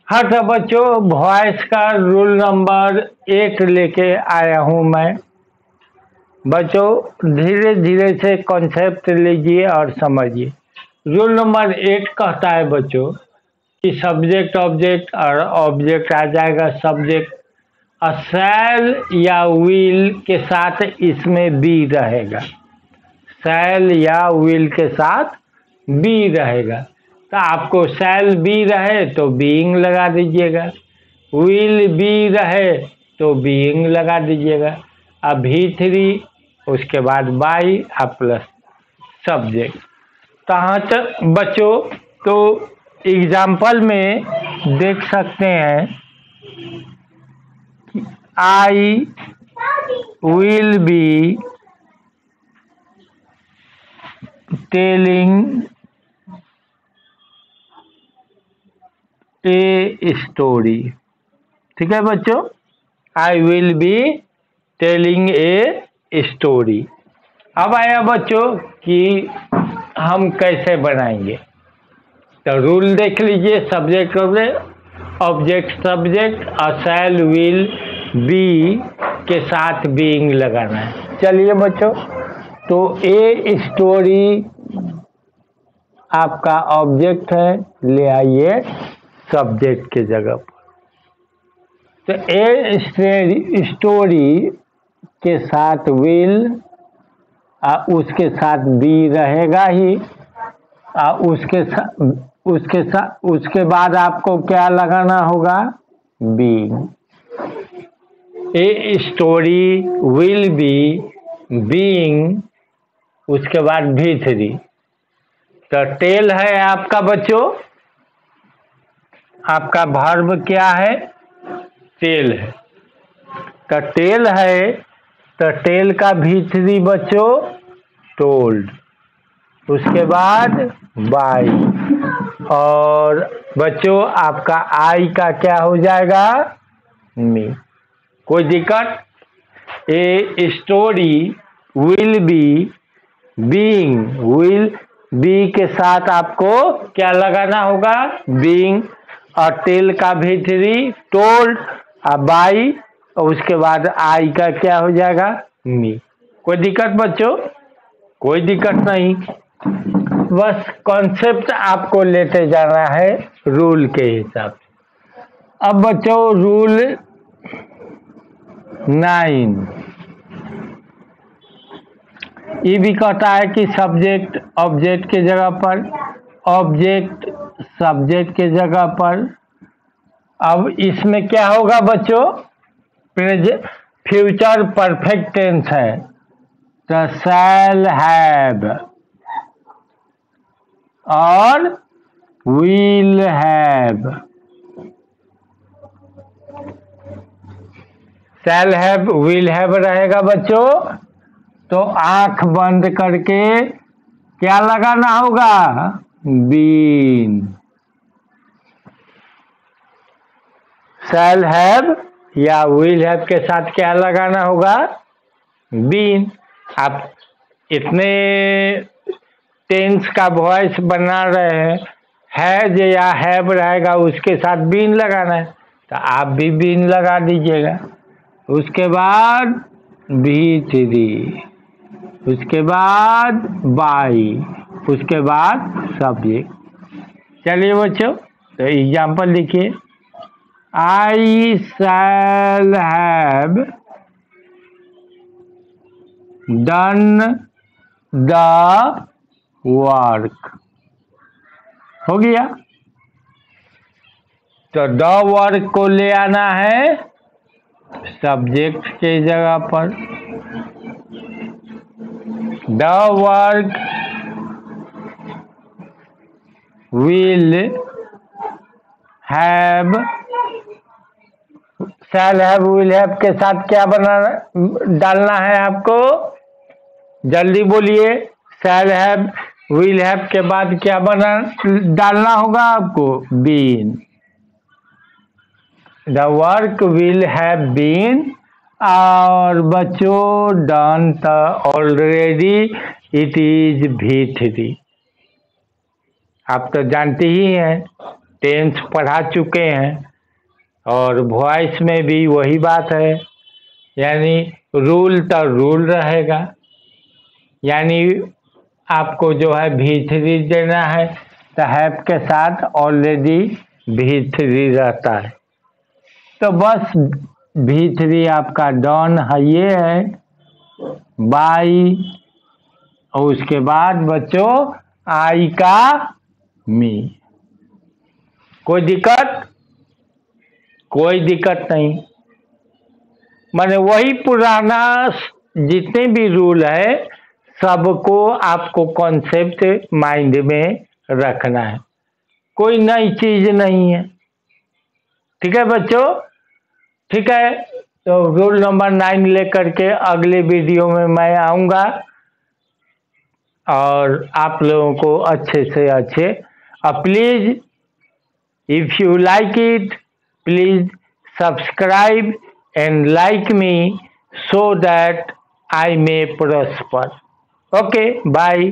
हाँ तो बच्चों, वॉइस का रूल नंबर 8 लेके आया हूँ मैं। बच्चों धीरे धीरे से कॉन्सेप्ट लीजिए और समझिए। रूल नंबर 8 कहता है बच्चों कि सब्जेक्ट ऑब्जेक्ट और ऑब्जेक्ट आ जाएगा सब्जेक्ट, शैल या विल के साथ इसमें बी रहेगा। शैल या विल के साथ बी रहेगा, तो आपको शैल बी रहे तो बीइंग लगा दीजिएगा, विल बी रहे तो बीइंग लगा दीजिएगा। अब V3 उसके बाद बाई अब प्लस सब्जेक्ट। कहाँ तक बच्चों, तो एग्जाम्पल में देख सकते हैं, I will be telling a story. ठीक है बच्चों, I will be telling a story. अब आया बच्चों कि हम कैसे बनाएंगे, तो रूल देख लीजिए। सब्जेक्ट ऑब्जेक्ट सब्जेक्ट और शैल विल बी के साथ बीइंग लगाना है। चलिए बच्चों, तो ए स्टोरी आपका ऑब्जेक्ट है, ले आइए सब्जेक्ट के जगह पर। तो ए स्टोरी के साथ विल उसके साथ बी रहेगा ही, उसके बाद आपको क्या लगाना होगा, be. A story will be being, उसके बाद V3। तो टेल है आपका बच्चों, आपका वर्ब क्या है, टेल है। तो टेल है, तो टेल का V3 बच्चों टोल्ड, उसके बाद बाई, और बच्चों आपका आई का क्या हो जाएगा, मी। कोई दिक्कत? ए story will be being, will be के साथ आपको क्या लगाना होगा, बीइंग, और टेल का V3 टोल्ड, बाई, और उसके बाद आई का क्या हो जाएगा, मी। कोई दिक्कत बच्चों? कोई दिक्कत नहीं, बस कॉन्सेप्ट आपको लेते जाना है रूल के हिसाब से। अब बच्चों रूल 9 ये भी कहता है कि सब्जेक्ट ऑब्जेक्ट के जगह पर, ऑब्जेक्ट सब्जेक्ट के जगह पर। अब इसमें क्या होगा बच्चों, फ्यूचर परफेक्ट टेंस है, तो शैल हैव और will have. Shall have will have रहेगा बच्चों, तो आंख बंद करके क्या लगाना होगा, बीन। शैल हैव या विल हैव के साथ क्या लगाना होगा, बीन। आप इतने टेंस का वॉइस बना रहे हैं, हैज या हैव रहेगा उसके साथ बीन लगाना है, तो आप भी बीन लगा दीजिएगा। उसके बाद V3, उसके बाद बाई, उसके बाद सब्जेक्ट। चलिए बच्चों, तो एग्जाम्पल लिखिए। I shall have done the work. हो गया, तो द वर्क को ले आना है सब्जेक्ट के जगह पर। The work will have, shall have will have के साथ क्या डालना है आपको, जल्दी बोलिए। शैल हैव विल हैव के बाद क्या डालना होगा आपको, been. The work will have been, और बच्चों डन था ऑलरेडी, इट इज V3। आप तो जानते ही हैं टेंस पढ़ा चुके हैं, और वॉइस में भी वही बात है, यानी रूल तो रूल रहेगा, यानी आपको जो है V3 देना है तो हैव के साथ ऑलरेडी V3 रहता है, तो बस V3 आपका डन है, ये है बाई, और उसके बाद बच्चों आई का मी। कोई दिक्कत? कोई दिक्कत नहीं, माने वही पुराना जितने भी रूल है सबको आपको कॉन्सेप्ट माइंड में रखना है, कोई नई चीज नहीं है। ठीक है बच्चों? ठीक है, तो रूल नंबर 9 लेकर के अगले वीडियो में मैं आऊँगा और आप लोगों को अच्छे से अच्छे, please if you like it please subscribe and like me so that I may prosper. Okay, bye.